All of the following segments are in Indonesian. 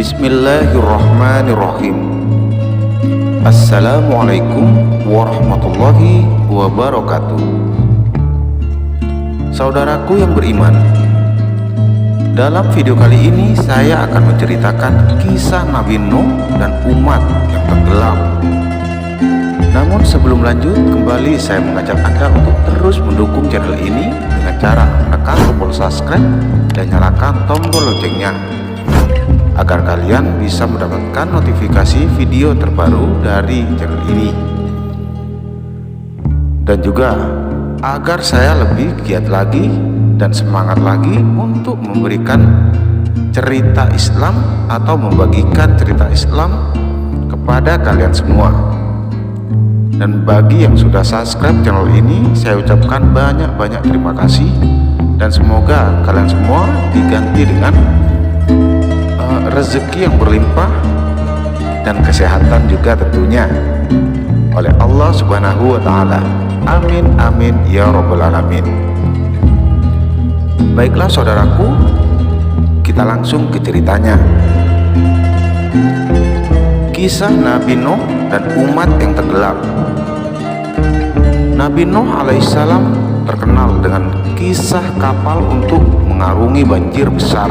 Bismillahirrahmanirrahim. Assalamualaikum warahmatullahi wabarakatuh. Saudaraku yang beriman, dalam video kali ini saya akan menceritakan kisah Nabi Nuh dan umat yang tenggelam. Namun sebelum lanjut, kembali saya mengajak Anda untuk terus mendukung channel ini dengan cara menekan tombol subscribe dan nyalakan tombol loncengnya, agar kalian bisa mendapatkan notifikasi video terbaru dari channel ini. Dan juga agar saya lebih giat lagi dan semangat lagi untuk memberikan cerita Islam atau membagikan cerita Islam kepada kalian semua. Dan bagi yang sudah subscribe channel ini, saya ucapkan banyak-banyak terima kasih, dan semoga kalian semua diganti dengan rezeki yang berlimpah dan kesehatan juga tentunya oleh Allah Subhanahu wa Ta'ala. Amin amin ya rabbal alamin. Baiklah saudaraku, kita langsung ke ceritanya. Kisah Nabi Nuh dan umat yang tenggelam. Nabi Nuh alaihissalam terkenal dengan kisah kapal untuk mengarungi banjir besar.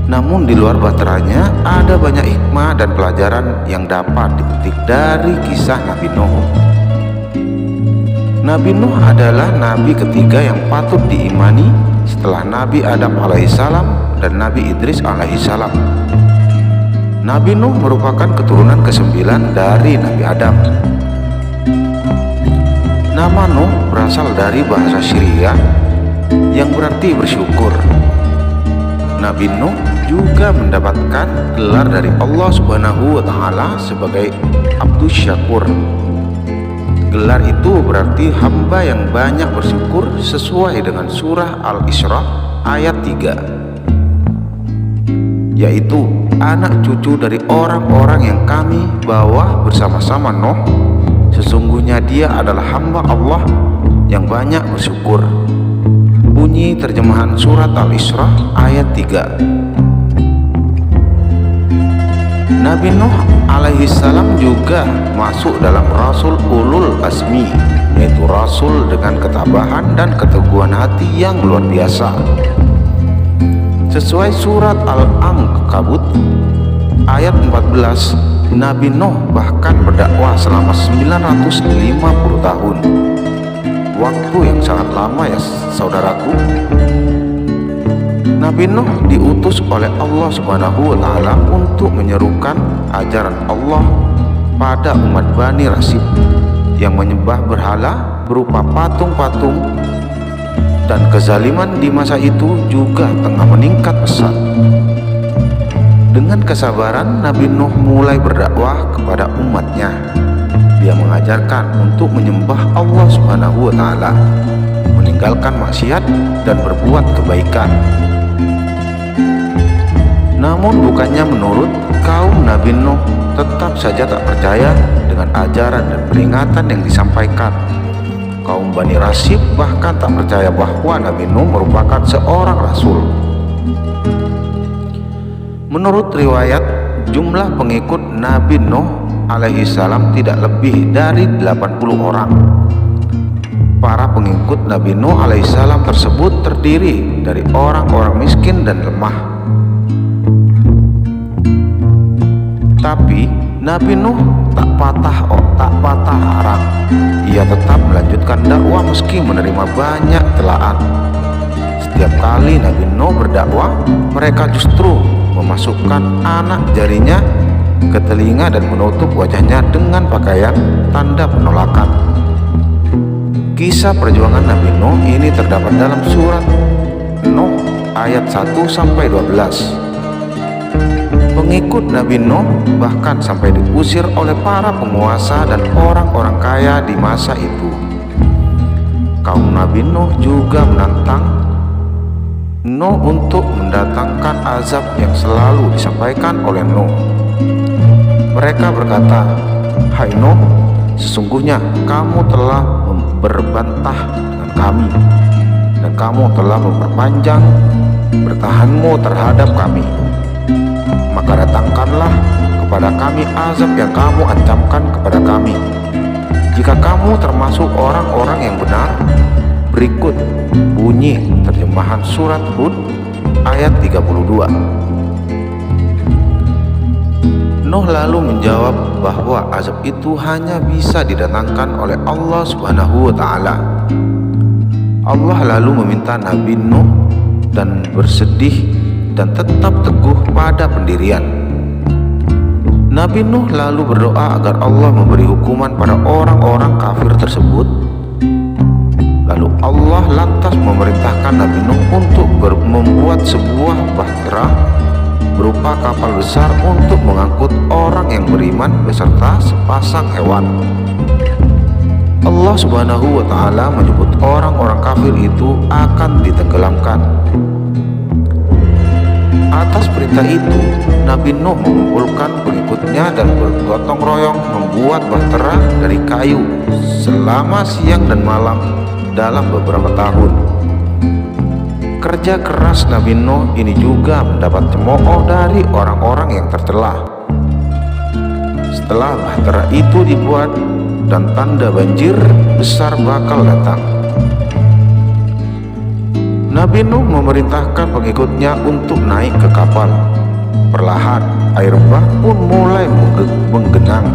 Namun di luar baterainya ada banyak hikmah dan pelajaran yang dapat dipetik dari kisah Nabi Nuh. Nabi Nuh adalah nabi ketiga yang patut diimani setelah Nabi Adam alaihissalam dan Nabi Idris alaihissalam. Nabi Nuh merupakan keturunan ke-9 dari Nabi Adam. Nama Nuh berasal dari bahasa Syria yang berarti bersyukur. Nabi Nuh juga mendapatkan gelar dari Allah Subhanahu wa Ta'ala sebagai Abdus Syakur. Gelar itu berarti hamba yang banyak bersyukur sesuai dengan surah Al-Isra ayat 3, yaitu anak cucu dari orang-orang yang kami bawa bersama-sama Nuh. Sesungguhnya dia adalah hamba Allah yang banyak bersyukur. Bunyi terjemahan surat Al-Isra ayat 3. Nabi Nuh alaihissalam juga masuk dalam Rasul Ulul Azmi, yaitu Rasul dengan ketabahan dan keteguhan hati yang luar biasa. Sesuai surat Al-Ankabut ayat 14, Nabi Nuh bahkan berdakwah selama 950 tahun. Waktu yang sangat lama ya saudaraku. Nabi Nuh diutus oleh Allah Subhanahu wa Ta'ala untuk menyerukan ajaran Allah pada umat Bani Rasib yang menyembah berhala berupa patung-patung, dan kezaliman di masa itu juga tengah meningkat pesat. Dengan kesabaran, Nabi Nuh mulai berdakwah kepada umatnya. Dia mengajarkan untuk menyembah Allah Subhanahu wa Ta'ala, meninggalkan maksiat dan berbuat kebaikan. Namun bukannya menurut kaum Nabi Nuh tetap saja tak percaya dengan ajaran dan peringatan yang disampaikan. Kaum Bani Rasib bahkan tak percaya bahwa Nabi Nuh merupakan seorang rasul. Menurut riwayat, jumlah pengikut Nabi Nuh alaihissalam tidak lebih dari 80 orang. Para pengikut Nabi Nuh alaihissalam tersebut terdiri dari orang-orang miskin dan lemah. Tapi Nabi Nuh tak patah arang. Ia tetap melanjutkan dakwah meski menerima banyak celaan. Setiap kali Nabi Nuh berdakwah, mereka justru memasukkan anak jarinya ke telinga dan menutup wajahnya dengan pakaian tanda penolakan. Kisah perjuangan Nabi Nuh ini terdapat dalam surat Nuh ayat 1-12. Pengikut Nabi Nuh bahkan sampai diusir oleh para penguasa dan orang-orang kaya di masa itu. Kaum Nabi Nuh juga menantang Nuh untuk mendatangkan azab yang selalu disampaikan oleh Nuh. Mereka berkata, "Hai Nuh, sesungguhnya kamu telah berbantah dengan kami, dan kamu telah memperpanjang bertahanmu terhadap kami. maka datangkanlah kepada kami azab yang kamu ancamkan kepada kami, jika kamu termasuk orang-orang yang benar. Berikut bunyi terjemahan surat Hud ayat 32. Nuh lalu menjawab bahwa azab itu hanya bisa didatangkan oleh Allah Subhanahu wa Ta'ala. Allah lalu meminta Nabi Nuh dan bersedih dan tetap teguh pada pendirian. Nabi Nuh lalu berdoa agar Allah memberi hukuman pada orang-orang kafir tersebut. Lalu Allah lantas memerintahkan Nabi Nuh untuk membuat sebuah bahtera berupa kapal besar untuk mengangkut orang yang beriman beserta sepasang hewan. Allah Subhanahu wa Ta'ala menyebut orang-orang kafir itu akan ditenggelamkan. Atas perintah itu, Nabi Nuh mengumpulkan pengikutnya dan bergotong royong membuat bahtera dari kayu selama siang dan malam dalam beberapa tahun. Kerja keras Nabi Nuh ini juga mendapat cemooh dari orang-orang yang tercela. Setelah bahtera itu dibuat dan tanda banjir besar bakal datang, Nabi Nuh memerintahkan pengikutnya untuk naik ke kapal. Perlahan air bah pun mulai menggenang,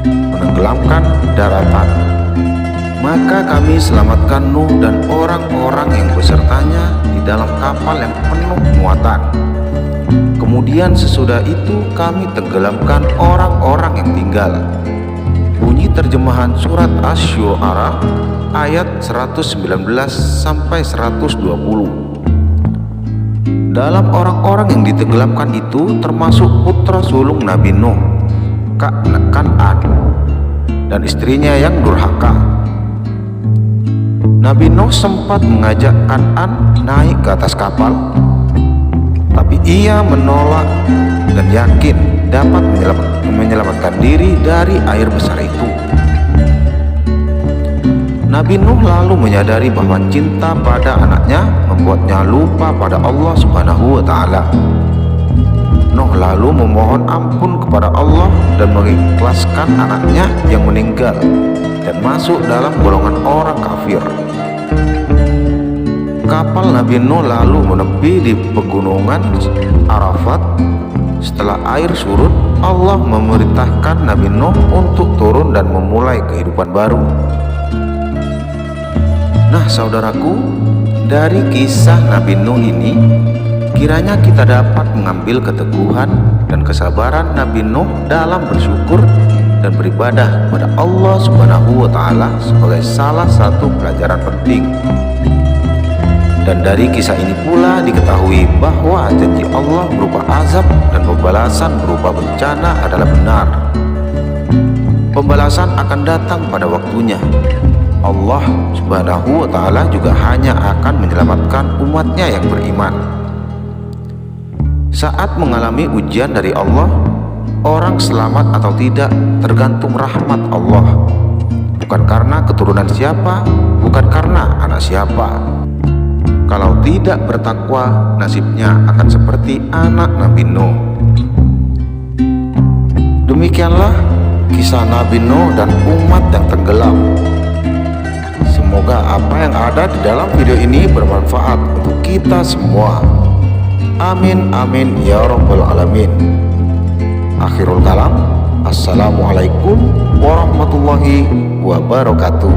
menenggelamkan daratan. Maka kami selamatkan Nuh dan orang-orang yang besertanya di dalam kapal yang penuh muatan. Kemudian sesudah itu kami tenggelamkan orang-orang yang tinggal. Bunyi terjemahan surat Asy-Syu'ara ayat 119 sampai 120. Dalam orang-orang yang ditenggelamkan itu termasuk putra sulung Nabi Nuh, Kan'an, dan istrinya yang durhaka. Nabi Nuh sempat mengajak Kan'an naik ke atas kapal, tapi ia menolak dan yakin dapat menyelamatkan diri dari air besar itu. Nabi Nuh lalu menyadari bahwa cinta pada anaknya membuatnya lupa pada Allah Subhanahu wa Ta'ala. Nuh lalu memohon ampun kepada Allah dan mengikhlaskan anaknya yang meninggal dan masuk dalam golongan orang kafir. Kapal Nabi Nuh lalu menepi di pegunungan Arafat. Setelah air surut, Allah memerintahkan Nabi Nuh untuk turun dan memulai kehidupan baru. Nah saudaraku, dari kisah Nabi Nuh ini, kiranya kita dapat mengambil keteguhan dan kesabaran Nabi Nuh dalam bersyukur dan beribadah kepada Allah Subhanahu wa Ta'ala sebagai salah satu pelajaran penting. Dan dari kisah ini pula diketahui bahwa janji Allah berupa azab dan pembalasan berupa bencana adalah benar. Pembalasan akan datang pada waktunya. Allah Subhanahu wa Ta'ala juga hanya akan menyelamatkan umatnya yang beriman. Saat mengalami ujian dari Allah, orang selamat atau tidak tergantung rahmat Allah, bukan karena keturunan siapa, bukan karena anak siapa. Kalau tidak bertakwa, nasibnya akan seperti anak Nabi Nuh. Demikianlah kisah Nabi Nuh dan umat yang tenggelam. Semoga apa yang ada di dalam video ini bermanfaat untuk kita semua. Amin amin ya rabbal alamin. Akhirul kalam. Assalamualaikum warahmatullahi wabarakatuh.